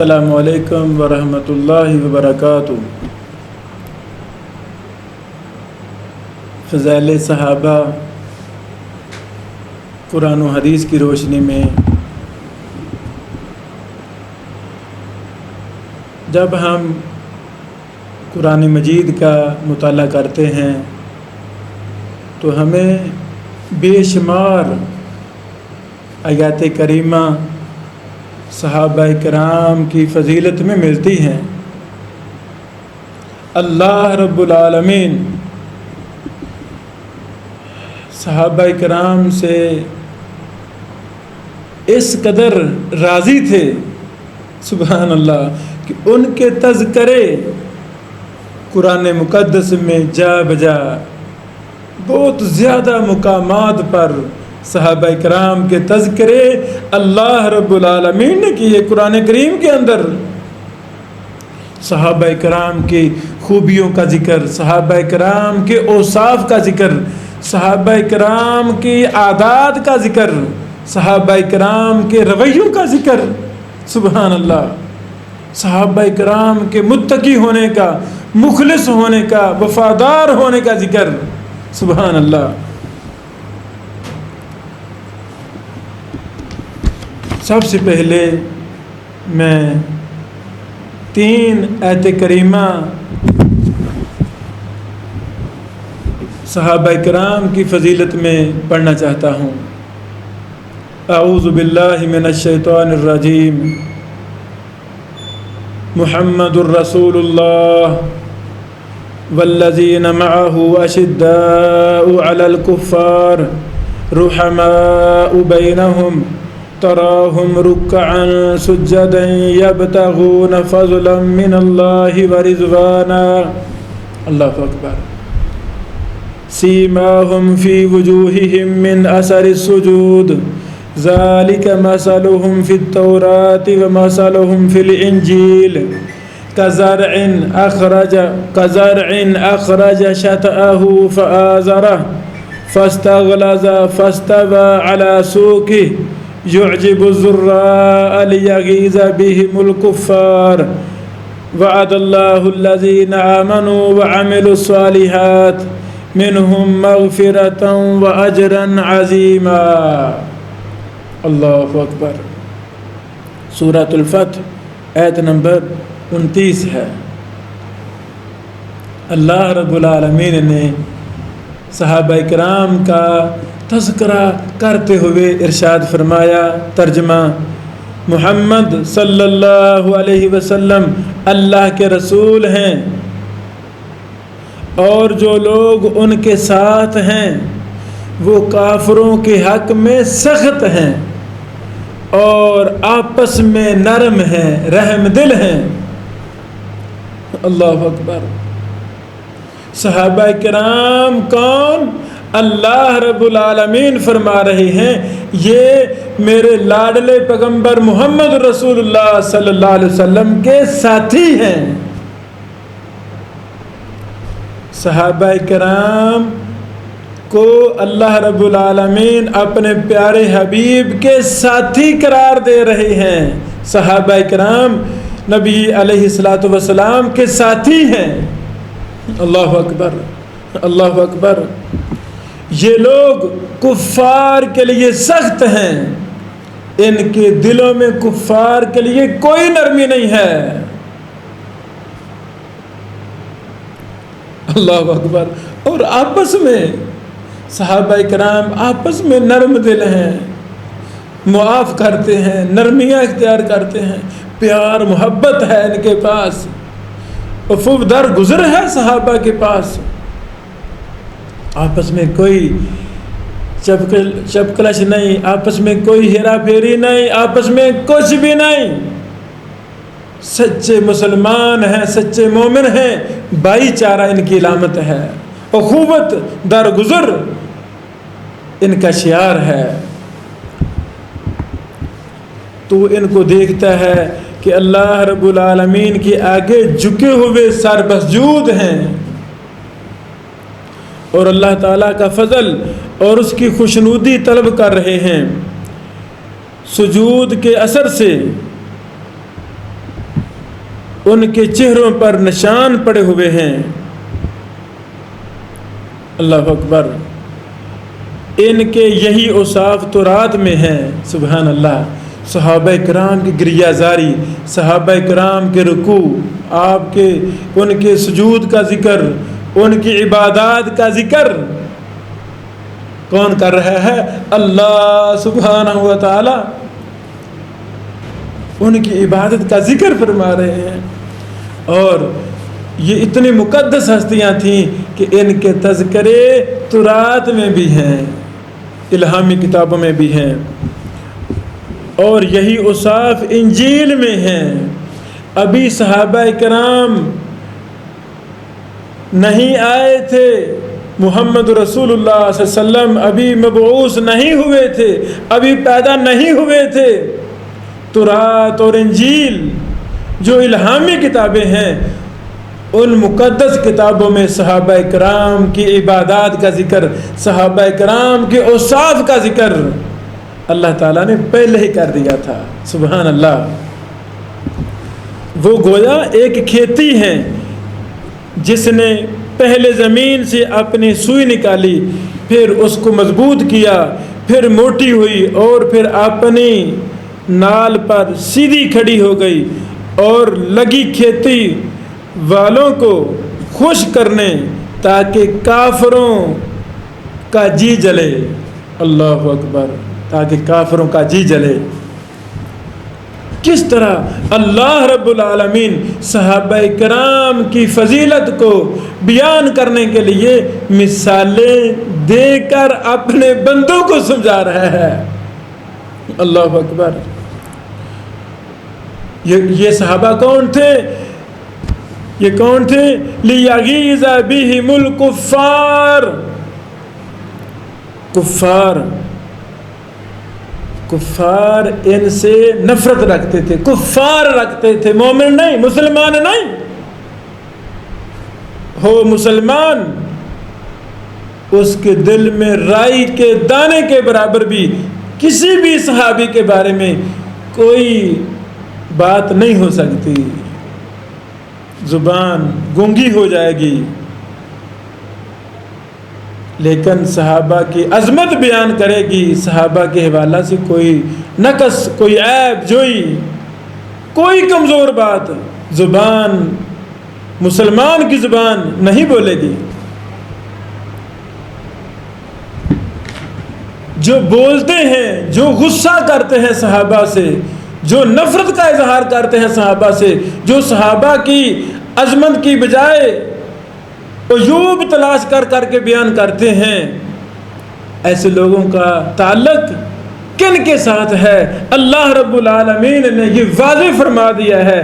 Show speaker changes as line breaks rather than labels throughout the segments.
السلام علیکم ورحمۃ اللہ وبرکاتہ۔ فضائل صحابہ قرآن و حدیث کی روشنی میں جب ہم قرآن مجید کا مطالعہ کرتے ہیں تو ہمیں بے شمار آیات کریمہ صحابہ کرام کی فضیلت میں ملتی ہیں۔ اللہ رب العالمین صحابہ کرام سے اس قدر راضی تھے سبحان اللہ کہ ان کے تذکرے قرآن مقدس میں جا بجا بہت زیادہ مقامات پر صحابہ کرام کے تذکرے اللہ رب العالمین نے کیے۔ قرآن کریم کے اندر صحابہ کرام کی خوبیوں کا ذکر، صحابہ کرام کے اوصاف کا ذکر، صحابہ کرام کی عادات کا ذکر، صحابہ کرام کے رویوں کا ذکر سبحان اللہ، صحابہ کرام کے متقی ہونے کا، مخلص ہونے کا، وفادار ہونے کا ذکر سبحان اللہ۔ سب سے پہلے میں 3 آیت کریمہ صحابہ کرام کی فضیلت میں پڑھنا چاہتا ہوں۔ اعوذ باللہ من الشیطان الرجیم۔ محمد الرسول اللہ والذین معه اشداء علی الکفار رحماء بینہم تراهم ركعا سجدا يبتغون فضلا من الله ورضوانا اللہ اکبر۔ سیماهم في وجوههم من اثر السجود ذلك مثلهم في التوراة ومثلهم في الانجيل كزرع اخرج شطأه فآزره فاستغلظ فاستوى على سوقه يعجب الزراء ليغيظ بهم الكفار وعد الله الذين آمنوا وعملوا الصالحات منهم مغفرة وأجرا عظيما اللہ اکبر۔ سورۃ الفتح آیت نمبر 29 ہے۔ اللہ رب العالمین نے صحابہ کرام کا تذکرہ کرتے ہوئے ارشاد فرمایا، ترجمہ: محمد صلی اللہ علیہ وسلم اللہ کے رسول ہیں اور جو لوگ ان کے ساتھ ہیں وہ کافروں کے حق میں سخت ہیں اور آپس میں نرم ہیں، رحم دل ہیں۔ اللہ اکبر۔ صحابہ کرام کون؟ اللہ رب العالمین فرما رہے ہیں یہ میرے لاڈلے پیغمبر محمد رسول اللہ صلی اللہ علیہ وسلم کے ساتھی ہیں۔ صحابہ کرام کو اللہ رب العالمین اپنے پیارے حبیب کے ساتھی قرار دے رہے ہیں۔ صحابہ کرام نبی علیہ الصلوۃ والسلام کے ساتھی ہیں۔ اللہ اکبر، اللہ اکبر۔ یہ لوگ کفار کے لیے سخت ہیں، ان کے دلوں میں کفار کے لیے کوئی نرمی نہیں ہے۔ اللہ اکبر۔ اور آپس میں صحابہ کرام آپس میں نرم دل ہیں، معاف کرتے ہیں، نرمیاں اختیار کرتے ہیں، پیار محبت ہے ان کے پاس، عفو درگزر ہے صحابہ کے پاس۔ آپس میں کوئی چپکلش نہیں، آپس میں کوئی ہیرا پھیری نہیں، آپس میں کچھ بھی نہیں۔ سچے مسلمان ہیں، سچے مومن ہیں، بھائی چارہ ان کی علامت ہے، اخوت درگزر ان کا شعار ہے۔ تو ان کو دیکھتا ہے کہ اللہ رب العالمین کے آگے جھکے ہوئے سر مسجود ہیں اور اللہ تعالیٰ کا فضل اور اس کی خوشنودی طلب کر رہے ہیں۔ سجود کے اثر سے ان کے چہروں پر نشان پڑے ہوئے ہیں۔ اللہ اکبر، ان کے یہی اوصاف تورات میں ہیں۔ سبحان اللہ، صحابہ کرام کی گریہ زاری، صحابہ کرام کے رکوع، آپ کے ان کے سجود کا ذکر، ان کی عبادات کا ذکر کون کر رہا ہے؟ اللہ سبحانہ و تعالی ان کی عبادت کا ذکر فرما رہے ہیں۔ اور یہ اتنی مقدس ہستیاں تھیں کہ ان کے تذکرے تورات میں بھی ہیں، الہامی کتابوں میں بھی ہیں، اور یہی اوصاف انجیل میں ہیں۔ ابھی صحابہ کرام نہیں آئے تھے، محمد رسول اللہ صلی اللہ علیہ وسلم ابھی مبعوث نہیں ہوئے تھے، ابھی پیدا نہیں ہوئے تھے۔ تورات اور انجیل جو الہامی کتابیں ہیں، ان مقدس کتابوں میں صحابہ کرام کی عبادات کا ذکر، صحابہ کرام کے اوصاف کا ذکر اللہ تعالیٰ نے پہلے ہی کر دیا تھا۔ سبحان اللہ، وہ گویا ایک کھیتی ہے جس نے پہلے زمین سے اپنی سوئی نکالی، پھر اس کو مضبوط کیا، پھر موٹی ہوئی، اور پھر اپنی نال پر سیدھی کھڑی ہو گئی، اور لگی کھیتی والوں کو خوش کرنے تاکہ کافروں کا جی جلے۔ اللہ اکبر، تاکہ کافروں کا جی جلے۔ کس طرح اللہ رب العالمین صحابہ کرام کی فضیلت کو بیان کرنے کے لیے مثالیں دے کر اپنے بندوں کو سمجھا رہا ہے۔ اللہ اکبر، یہ صحابہ کون تھے؟ یہ کون تھے؟ لیغیظ بہم الکفار، کفار ان سے نفرت رکھتے تھے، کفار رکھتے تھے، مومن نہیں، مسلمان نہیں۔ ہو مسلمان، اس کے دل میں رائی کے دانے کے برابر بھی کسی بھی صحابی کے بارے میں کوئی بات نہیں ہو سکتی، زبان گونگی ہو جائے گی، لیکن صحابہ کی عظمت بیان کرے گی، صحابہ کے حوالہ سے کوئی نقص، کوئی عیب جوئی، کوئی کمزور بات زبان، مسلمان کی زبان نہیں بولے گی۔ جو بولتے ہیں، جو غصہ کرتے ہیں صحابہ سے، جو نفرت کا اظہار کرتے ہیں صحابہ سے، جو صحابہ کی عظمت کی بجائے عیوب تلاش کر کر کے بیان کرتے ہیں، ایسے لوگوں کا تعلق کن کے ساتھ ہے؟ اللہ رب العالمین نے یہ واضح فرما دیا ہے،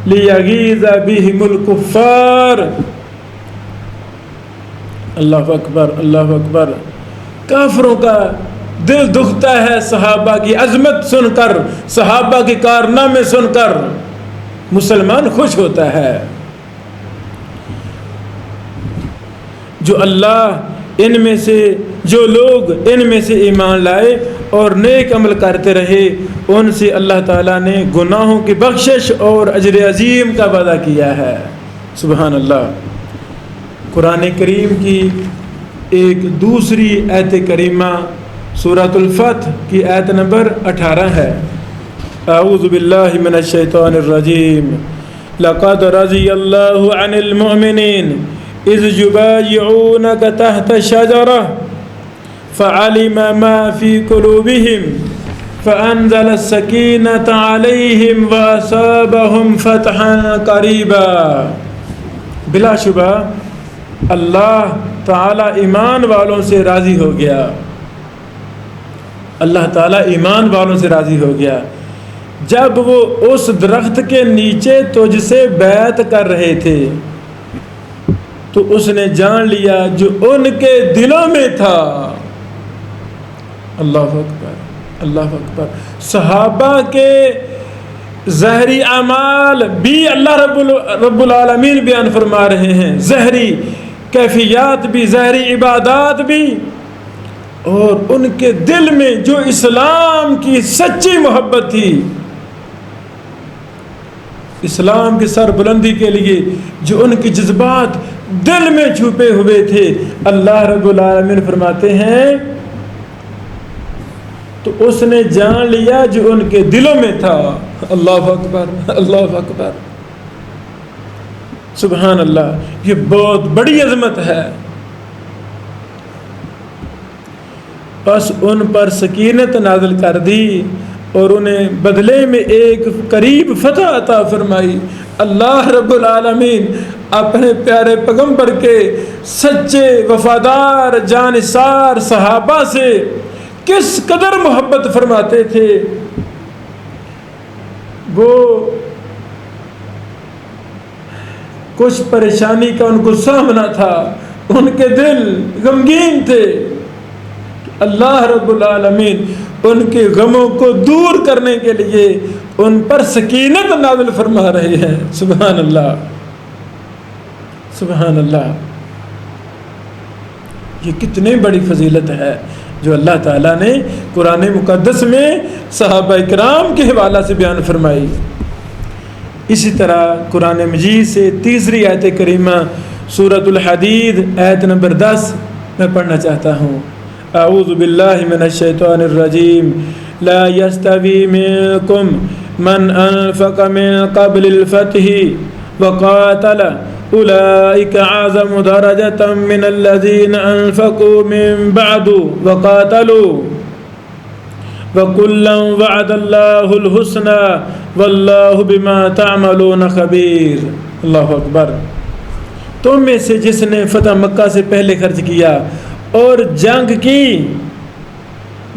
لیغیظ بہم الکفار۔ اللہ اکبر، اللہ اکبر، کافروں کا دل دکھتا ہے صحابہ کی عظمت سن کر، صحابہ کے کارنامے سن کر، مسلمان خوش ہوتا ہے۔ جو اللہ ان میں سے، جو لوگ ان میں سے ایمان لائے اور نیک عمل کرتے رہے، ان سے اللہ تعالیٰ نے گناہوں کی بخشش اور اجر عظیم کا وعدہ کیا ہے۔ سبحان اللہ۔ قرآن کریم کی ایک دوسری آیت کریمہ سورۃ الفتح کی آیت نمبر 18 ہے۔ اعوذ باللہ من الشیطان الرجیم، لقد رضی اللہ عن المؤمنین اذ یبایعونک تحت الشجرہ فعلم ما فی قلوبہم فانزل السکینۃ علیہم واصابہم فتحا قریبا۔ بلا شبہ اللہ تعالیٰ ایمان والوں سے راضی ہو گیا، اللہ تعالیٰ ایمان والوں سے راضی ہو گیا جب وہ اس درخت کے نیچے تجھ سے بیعت کر رہے تھے، تو اس نے جان لیا جو ان کے دلوں میں تھا۔ اللہ اکبر، اللہ اکبر۔ صحابہ کے ظاہری اعمال بھی اللہ رب العالمین بیان فرما رہے ہیں، ظاہری کیفیات بھی، ظاہری عبادات بھی، اور ان کے دل میں جو اسلام کی سچی محبت تھی، اسلام کی سربلندی کے لیے جو ان کے جذبات دل میں چھپے ہوئے تھے، اللہ رب العالمین فرماتے ہیں تو اس نے جان لیا جو ان کے دلوں میں تھا۔ اللہ اکبر، اللہ اکبر، سبحان اللہ، یہ بہت بڑی عظمت ہے۔ بس ان پر سکینت نازل کر دی اور انہیں بدلے میں ایک قریب فتح عطا فرمائی۔ اللہ رب العالمین اپنے پیارے پیغمبر کے سچے وفادار جانثار صحابہ سے کس قدر محبت فرماتے تھے۔ وہ کچھ پریشانی کا ان کو سامنا تھا، ان کے دل غمگین تھے، اللہ رب العالمین ان کے غموں کو دور کرنے کے لیے ان پر سکینت نازل فرما رہے ہیں۔ سبحان اللہ، سبحان اللہ، یہ کتنی بڑی فضیلت ہے جو اللہ تعالیٰ نے قرآن مقدس میں صحابہ کرام کے حوالہ سے بیان فرمائی۔ اسی طرح قرآن مجید سے تیسری آیت کریمہ سورۃ الحدید آیت نمبر 10 میں پڑھنا چاہتا ہوں۔ اعوذ باللہ من الشیطان الرجیم، لا یستوی منکم من انفق من قبل الفتح وقاتل اولئک اعظم درجۃ من الذین انفقوا من بعد وقاتلوا وَكُلًّا وَعَدَ اللَّهُ الْحُسْنَى وَاللَّهُ بِمَا تَعْمَلُونَ خَبِيرٌ۔ اللہ اکبر، تم میں سے جس نے فتح مکہ سے پہلے خرچ کیا اور جنگ کی،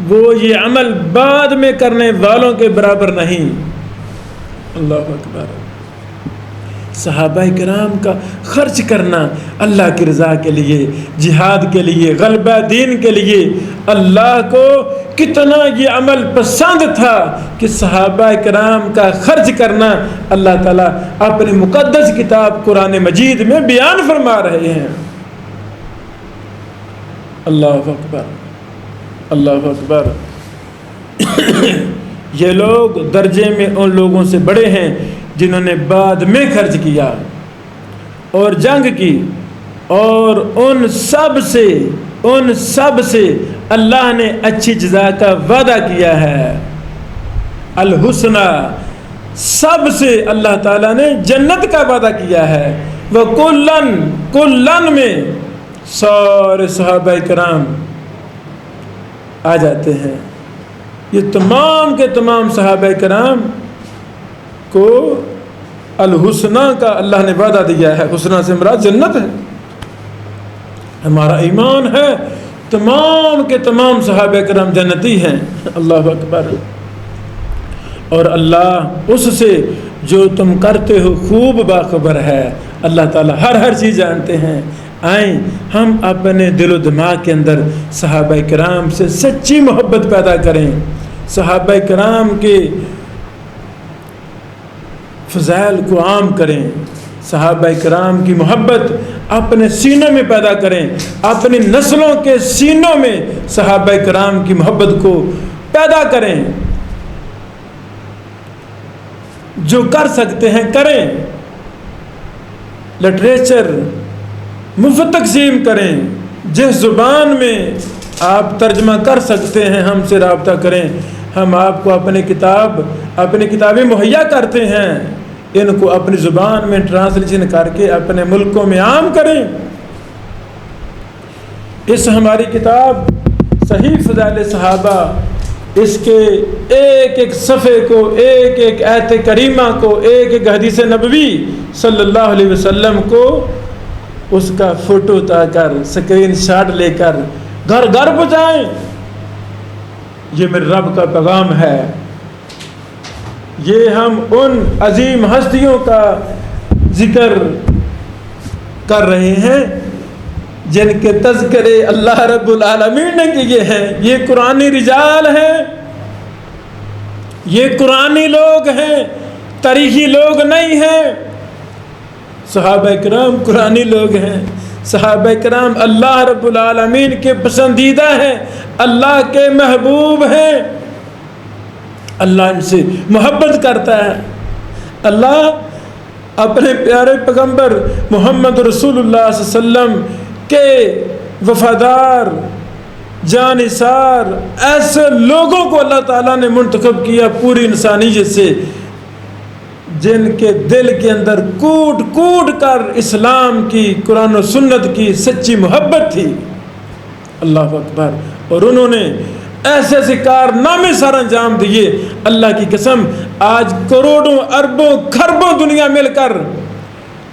وہ یہ عمل بعد میں کرنے والوں کے برابر نہیں۔ اللہ اکبر، صحابہ کرام کا خرچ کرنا اللہ کی رضا کے لیے، جہاد کے لیے، غلبہ دین کے لیے، اللہ کو کتنا یہ عمل پسند تھا کہ صحابہ کرام کا خرچ کرنا اللہ تعالیٰ اپنی مقدس کتاب قرآن مجید میں بیان فرما رہے ہیں۔ اللہ اکبر، اللہ اکبر، یہ لوگ درجے میں ان لوگوں سے بڑے ہیں جنہوں نے بعد میں خرچ کیا اور جنگ کی، اور ان سب سے اللہ نے اچھی جزا کا وعدہ کیا ہے۔ الحسنہ، سب سے اللہ تعالیٰ نے جنت کا وعدہ کیا ہے۔ وہ کلن میں سارے صحابہ کرام آ جاتے ہیں۔ یہ تمام کے تمام صحابہ کرام کو الحسنہ کا اللہ نے وعدہ دیا ہے۔ حسنہ سے مراد جنت ہے، ہمارا ایمان ہے، تمام کے تمام صحابہ کرام جنتی ہیں۔ اللہ اکبر، اور اللہ اس سے جو تم کرتے ہو خوب باخبر ہے۔ اللہ تعالیٰ ہر چیز جانتے ہیں۔ آئیں ہم اپنے دل و دماغ کے اندر صحابہ کرام سے سچی محبت پیدا کریں، صحابہ کرام کے فضائل کو عام کریں، صحابہ کرام کی محبت اپنے سینوں میں پیدا کریں، اپنی نسلوں کے سینوں میں صحابہ کرام کی محبت کو پیدا کریں۔ جو کر سکتے ہیں کریں، لٹریچر مفت تقسیم کریں، جس زبان میں آپ ترجمہ کر سکتے ہیں ہم سے رابطہ کریں، ہم آپ کو اپنی کتابیں مہیا کرتے ہیں، ان کو اپنی زبان میں ٹرانسلیشن کر کے اپنے ملکوں میں عام کریں۔ اس ہماری کتاب صحیح فضائل صحابہ، اس کے ایک ایک صفحے کو، ایک ایک آیت کریمہ کو، ایک ایک حدیث نبوی صلی اللہ علیہ وسلم کو، اس کا فوٹو اٹھا کر اسکرین شاٹ لے کر گھر گھر پہنچائیں۔ یہ میرے رب کا پیغام ہے۔ یہ ہم ان عظیم ہستیوں کا ذکر کر رہے ہیں جن کے تذکرے اللہ رب العالمین نے کیے ہیں۔ یہ قرآنی رجال ہیں، یہ قرآنی لوگ ہیں، تاریخی لوگ نہیں ہیں۔ صحابہ کرام قرآنی لوگ ہیں، صحابہ کرام اللہ رب العالمین کے پسندیدہ ہیں، اللہ کے محبوب ہیں، اللہ ان سے محبت کرتا ہے۔ اللہ اپنے پیارے پیغمبر محمد رسول اللہ صلی اللہ علیہ وسلم کے وفادار جانثار ایسے لوگوں کو اللہ تعالیٰ نے منتخب کیا پوری انسانیت سے، جن کے دل کے اندر کوٹ کوٹ کر اسلام کی، قرآن و سنت کی سچی محبت تھی۔ اللہ اکبر۔ اور انہوں نے ایسے ایسے کارنامے سر انجام دیے، اللہ کی قسم آج کروڑوں اربوں کھربوں دنیا مل کر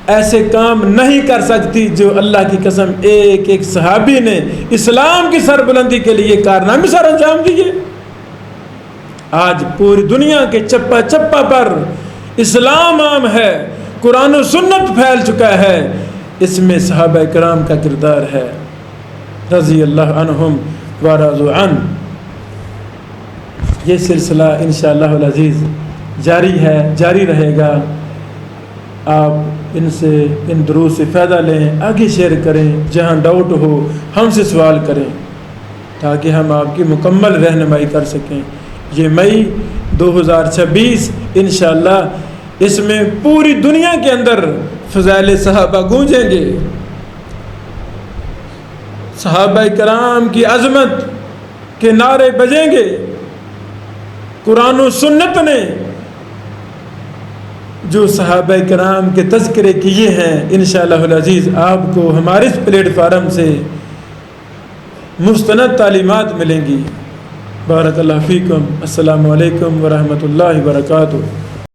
ایسے کام نہیں کر سکتی جو اللہ کی قسم ایک ایک صحابی نے اسلام کی سربلندی کے لیے کارنامے سر انجام دیے۔ آج پوری دنیا کے چپا چپا پر اسلام عام ہے، قرآن و سنت پھیل چکا ہے، اس میں صحابہ کرام کا کردار ہے، رضی اللہ عنہم ورضوا عنہ۔ یہ سلسلہ انشاءاللہ العزیز جاری ہے، جاری رہے گا۔ آپ ان دروس سے فائدہ لیں، آگے شیئر کریں، جہاں ڈاؤٹ ہو ہم سے سوال کریں تاکہ ہم آپ کی مکمل رہنمائی کر سکیں۔ یہ مئی 2026 انشاءاللہ اس میں پوری دنیا کے اندر فضائل صحابہ گونجیں گے، صحابہ کرام کی عظمت کے نعرے بجیں گے۔ قرآن و سنت نے جو صحابہ کرام کے تذکرے کیے ہیں انشاءاللہ العزیز آپ کو ہمارے اس پلیٹ فارم سے مستند تعلیمات ملیں گی۔ بارک اللہ فیکم۔ السلام علیکم ورحمۃ اللہ وبرکاتہ۔